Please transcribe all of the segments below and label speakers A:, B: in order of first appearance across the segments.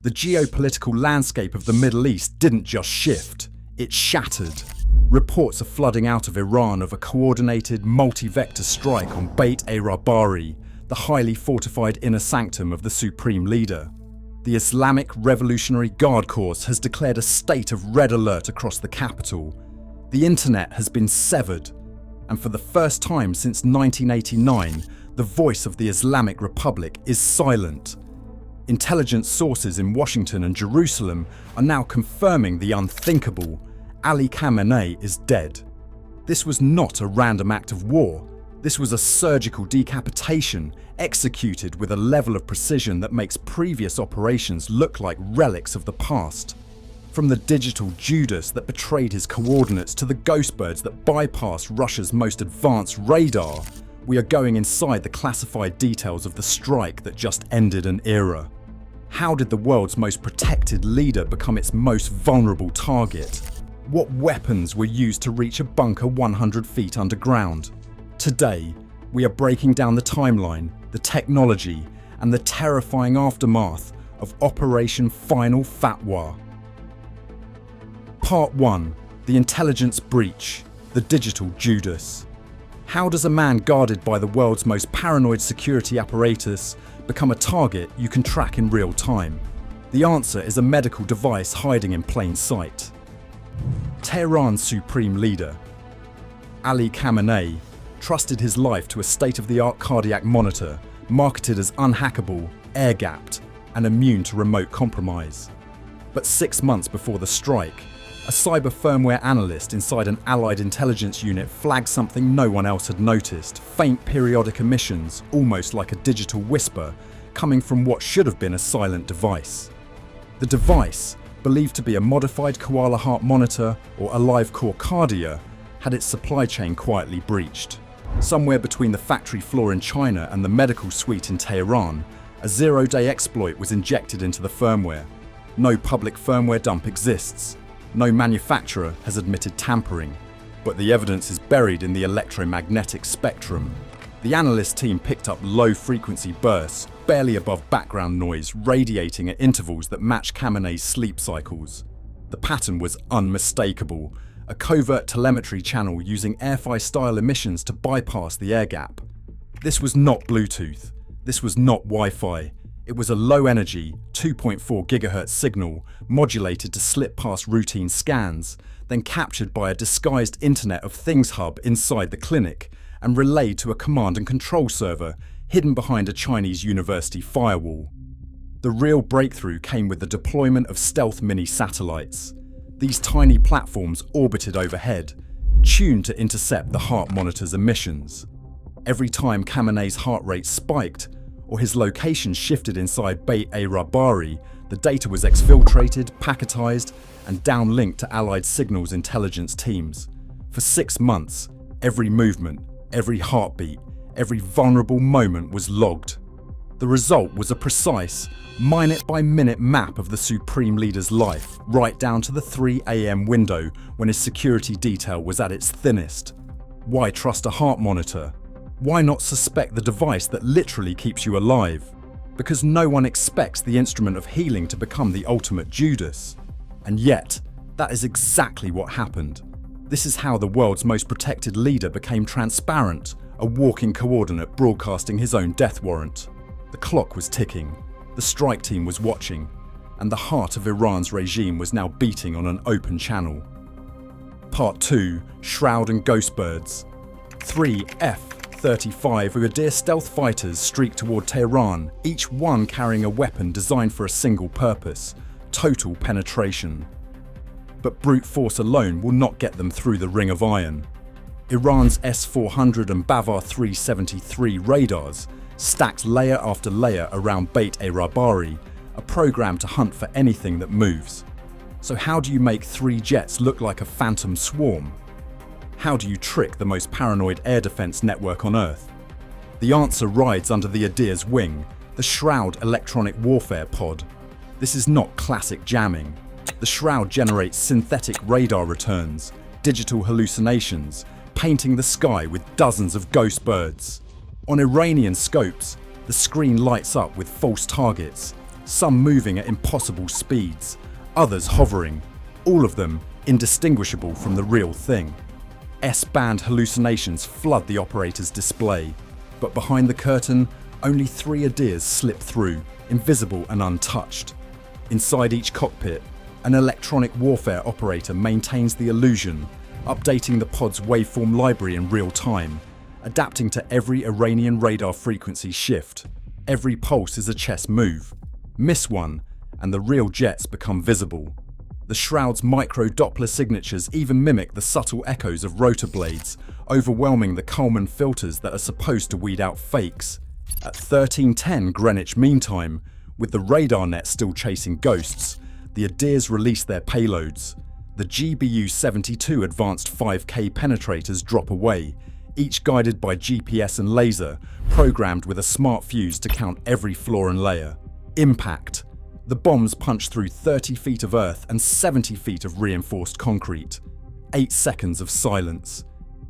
A: The geopolitical landscape of the Middle East didn't just shift, it shattered. Reports are flooding out of Iran of a coordinated, multi-vector strike on Beit Rabari, the highly fortified inner sanctum of the supreme leader. The Islamic Revolutionary Guard Corps has declared a state of red alert across the capital. The internet has been severed, and for the first time since 1989, the voice of the Islamic Republic is silent. Intelligence sources in Washington and Jerusalem are now confirming the unthinkable. Ali Khamenei is dead. This was not a random act of war. This was a surgical decapitation executed with a level of precision that makes previous operations look like relics of the past. From the digital Judas that betrayed his coordinates to the ghostbirds that bypassed Russia's most advanced radar, we are going inside the classified details of the strike that just ended an era. How did the world's most protected leader become its most vulnerable target? What weapons were used to reach a bunker 100 feet underground? Today, we are breaking down the timeline, the technology, and the terrifying aftermath of Operation Final Fatwa. Part 1. The Intelligence Breach, the Digital Judas. How does a man guarded by the world's most paranoid security apparatus become a target you can track in real time? The answer is a medical device hiding in plain sight. Tehran's supreme leader, Ali Khamenei, trusted his life to a state-of-the-art cardiac monitor marketed as unhackable, air-gapped, and immune to remote compromise. But 6 months before the strike, a cyber firmware analyst inside an Allied intelligence unit flagged something no one else had noticed: faint periodic emissions, almost like a digital whisper, coming from what should have been a silent device. The device, believed to be a modified koala heart monitor or a live core cardia, had its supply chain quietly breached. Somewhere between the factory floor in China and the medical suite in Tehran, a zero-day exploit was injected into the firmware. No public firmware dump exists. No manufacturer has admitted tampering, but the evidence is buried in the electromagnetic spectrum. The analyst team picked up low-frequency bursts, barely above background noise, radiating at intervals that matched Khamenei's sleep cycles. The pattern was unmistakable, a covert telemetry channel using airfire-style emissions to bypass the air gap. This was not Bluetooth. This was not Wi-Fi. It was a low-energy, 2.4 GHz signal modulated to slip past routine scans, then captured by a disguised Internet of Things hub inside the clinic and relayed to a command and control server hidden behind a Chinese university firewall. The real breakthrough came with the deployment of stealth mini-satellites. These tiny platforms orbited overhead, tuned to intercept the heart monitor's emissions. Every time Khamenei's heart rate spiked, or his location shifted inside Beit Rabari, the data was exfiltrated, packetized, and downlinked to Allied signals intelligence teams. For 6 months, every movement, every heartbeat, every vulnerable moment was logged. The result was a precise, minute-by-minute map of the Supreme Leader's life, right down to the 3 AM window when his security detail was at its thinnest. Why trust a heart monitor? Why not suspect the device that literally keeps you alive? Because no one expects the instrument of healing to become the ultimate Judas. And yet, that is exactly what happened. This is how the world's most protected leader became transparent, a walking coordinate broadcasting his own death warrant. The clock was ticking, the strike team was watching, and the heart of Iran's regime was now beating on an open channel. Part 2. Shroud and Ghostbirds. 3 F-35 Uadir stealth fighters streaked toward Tehran, each one carrying a weapon designed for a single purpose: total penetration. But brute force alone will not get them through the Ring of Iron. Iran's S-400 and Bavar 373 radars, stacked layer after layer around Beit Rabari, are programmed to hunt for anything that moves. So how do you make 3 jets look like a phantom swarm? How do you trick the most paranoid air defense network on Earth? The answer rides under the Adir's wing, the Shroud electronic warfare pod. This is not classic jamming. The Shroud generates synthetic radar returns, digital hallucinations, painting the sky with dozens of ghost birds. On Iranian scopes, the screen lights up with false targets, some moving at impossible speeds, others hovering, all of them indistinguishable from the real thing. S-band hallucinations flood the operator's display, but behind the curtain, only 3 Adirs slip through, invisible and untouched. Inside each cockpit, an electronic warfare operator maintains the illusion, updating the pod's waveform library in real time, adapting to every Iranian radar frequency shift. Every pulse is a chess move. Miss one, and the real jets become visible. The shroud's micro-Doppler signatures even mimic the subtle echoes of rotor blades, overwhelming the Kalman filters that are supposed to weed out fakes. At 13:10 Greenwich Mean Time, with the radar net still chasing ghosts, the Adirs release their payloads. The GBU-72 advanced 5K penetrators drop away, each guided by GPS and laser, programmed with a smart fuse to count every floor and layer. Impact. The bombs punch through 30 feet of earth and 70 feet of reinforced concrete. 8 seconds of silence.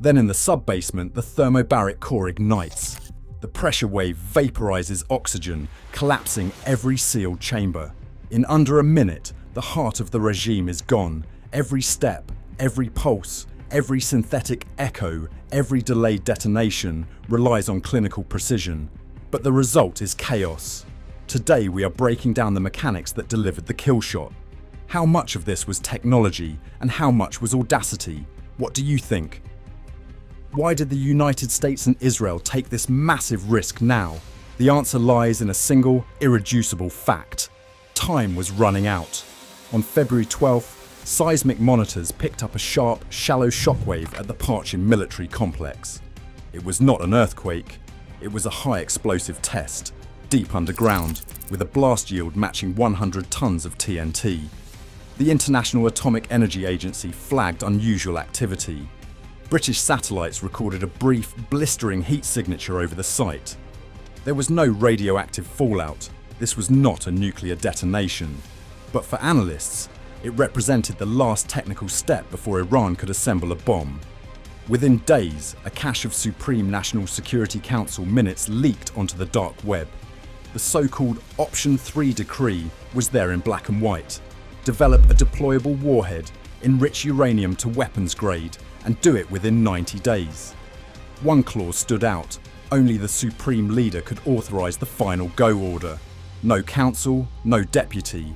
A: Then in the sub-basement, the thermobaric core ignites. The pressure wave vaporizes oxygen, collapsing every sealed chamber. In under a minute, the heart of the regime is gone. Every step, every pulse, every synthetic echo, every delayed detonation relies on clinical precision. But the result is chaos. Today we are breaking down the mechanics that delivered the kill shot. How much of this was technology and how much was audacity? What do you think? Why did the United States and Israel take this massive risk now? The answer lies in a single, irreducible fact. Time was running out. On February 12th, seismic monitors picked up a sharp, shallow shockwave at the Pacemaker military complex. It was not an earthquake, it was a high explosive test, deep underground, with a blast yield matching 100 tons of TNT. The International Atomic Energy Agency flagged unusual activity. British satellites recorded a brief, blistering heat signature over the site. There was no radioactive fallout. This was not a nuclear detonation. But for analysts, it represented the last technical step before Iran could assemble a bomb. Within days, a cache of Supreme National Security Council minutes leaked onto the dark web. The so-called Option 3 decree was there in black and white. Develop a deployable warhead, enrich uranium to weapons grade, and do it within 90 days. One clause stood out. Only the Supreme Leader could authorize the final go order. No council, no deputy.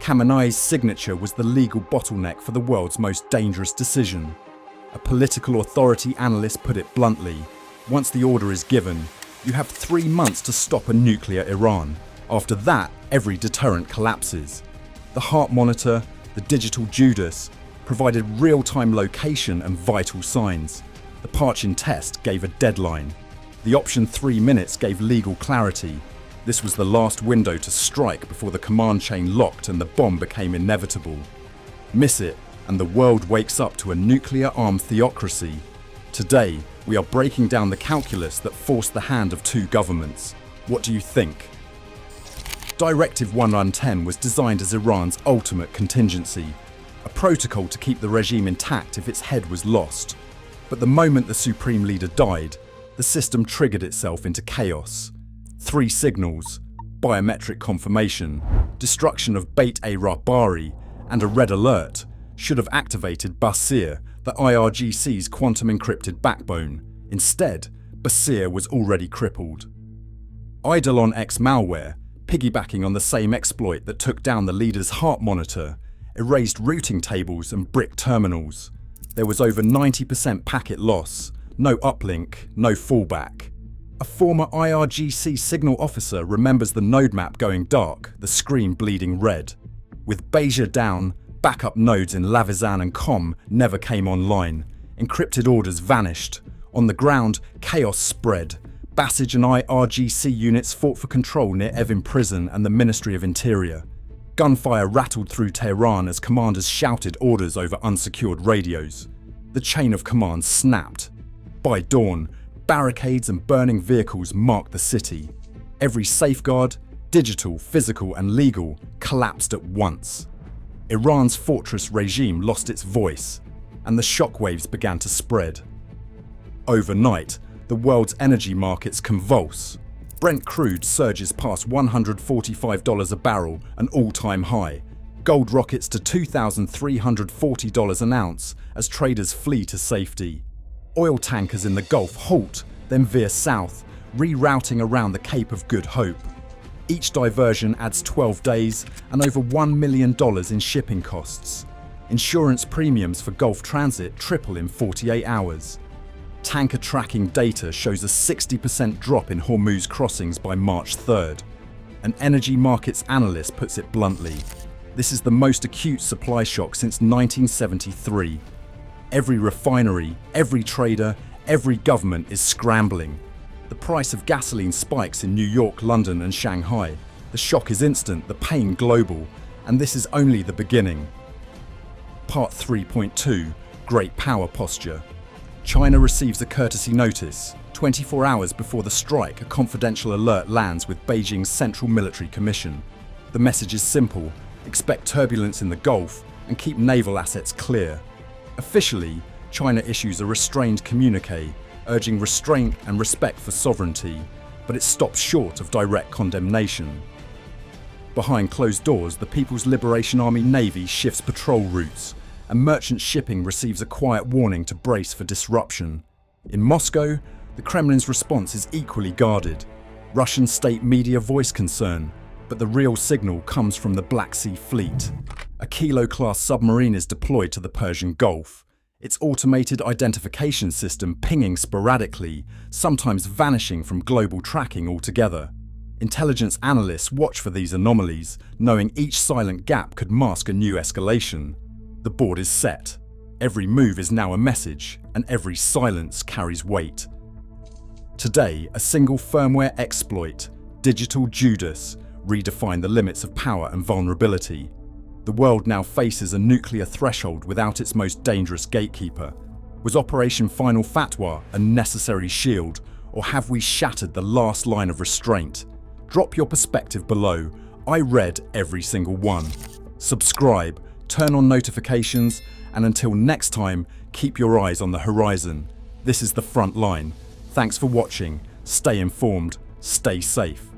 A: Khamenei's signature was the legal bottleneck for the world's most dangerous decision. A political authority analyst put it bluntly, once the order is given, you have 3 months to stop a nuclear Iran. After that, every deterrent collapses. The heart monitor, the digital Judas, provided real-time location and vital signs. The Pacemaker test gave a deadline. The option 3 minutes gave legal clarity. This was the last window to strike before the command chain locked and the bomb became inevitable. Miss it, and the world wakes up to a nuclear-armed theocracy. Today, we are breaking down the calculus that forced the hand of 2 governments. What do you think? Directive 110 was designed as Iran's ultimate contingency, a protocol to keep the regime intact if its head was lost. But the moment the Supreme Leader died, the system triggered itself into chaos. 3 signals: biometric confirmation, destruction of Beit A Rabari, and a red alert should have activated Basir, the IRGC's quantum encrypted backbone. Instead, Basir was already crippled. Eidolon X malware, piggybacking on the same exploit that took down the leader's heart monitor, erased routing tables and brick terminals. There was over 90% packet loss, no uplink, no fallback. A former IRGC signal officer remembers the node map going dark, the screen bleeding red. With Beja down, backup nodes in Lavizan and Com never came online. Encrypted orders vanished. On the ground, chaos spread. Bassage and IRGC units fought for control near Evin Prison and the Ministry of Interior. Gunfire rattled through Tehran as commanders shouted orders over unsecured radios. The chain of command snapped. By dawn, barricades and burning vehicles marked the city. Every safeguard, digital, physical and legal, collapsed at once. Iran's fortress regime lost its voice, and the shockwaves began to spread. Overnight, the world's energy markets convulse. Brent crude surges past $145 a barrel, an all-time high. Gold rockets to $2,340 an ounce as traders flee to safety. Oil tankers in the Gulf halt, then veer south, rerouting around the Cape of Good Hope. Each diversion adds 12 days and over $1 million in shipping costs. Insurance premiums for Gulf transit triple in 48 hours. Tanker tracking data shows a 60% drop in Hormuz crossings by March 3rd. An energy markets analyst puts it bluntly, this is the most acute supply shock since 1973. Every refinery, every trader, every government is scrambling. The price of gasoline spikes in New York, London and Shanghai. The shock is instant, the pain global, and this is only the beginning. Part 3.2 Great Power Posture. China receives a courtesy notice. 24 hours before the strike, a confidential alert lands with Beijing's Central Military Commission. The message is simple: expect turbulence in the Gulf and keep naval assets clear. Officially, China issues a restrained communique, urging restraint and respect for sovereignty, but it stops short of direct condemnation. Behind closed doors, the People's Liberation Army Navy shifts patrol routes, and merchant shipping receives a quiet warning to brace for disruption. In Moscow, the Kremlin's response is equally guarded. Russian state media voice concern, but the real signal comes from the Black Sea Fleet. A Kilo-class submarine is deployed to the Persian Gulf, its automated identification system pinging sporadically, sometimes vanishing from global tracking altogether. Intelligence analysts watch for these anomalies, knowing each silent gap could mask a new escalation. The board is set. Every move is now a message, and every silence carries weight. Today, a single firmware exploit, Digital Judas, redefined the limits of power and vulnerability. The world now faces a nuclear threshold without its most dangerous gatekeeper. Was Operation Final Fatwa a necessary shield, or have we shattered the last line of restraint? Drop your perspective below. I read every single one. Subscribe, turn on notifications, and until next time, keep your eyes on the horizon. This is the front line. Thanks for watching. Stay informed, stay safe.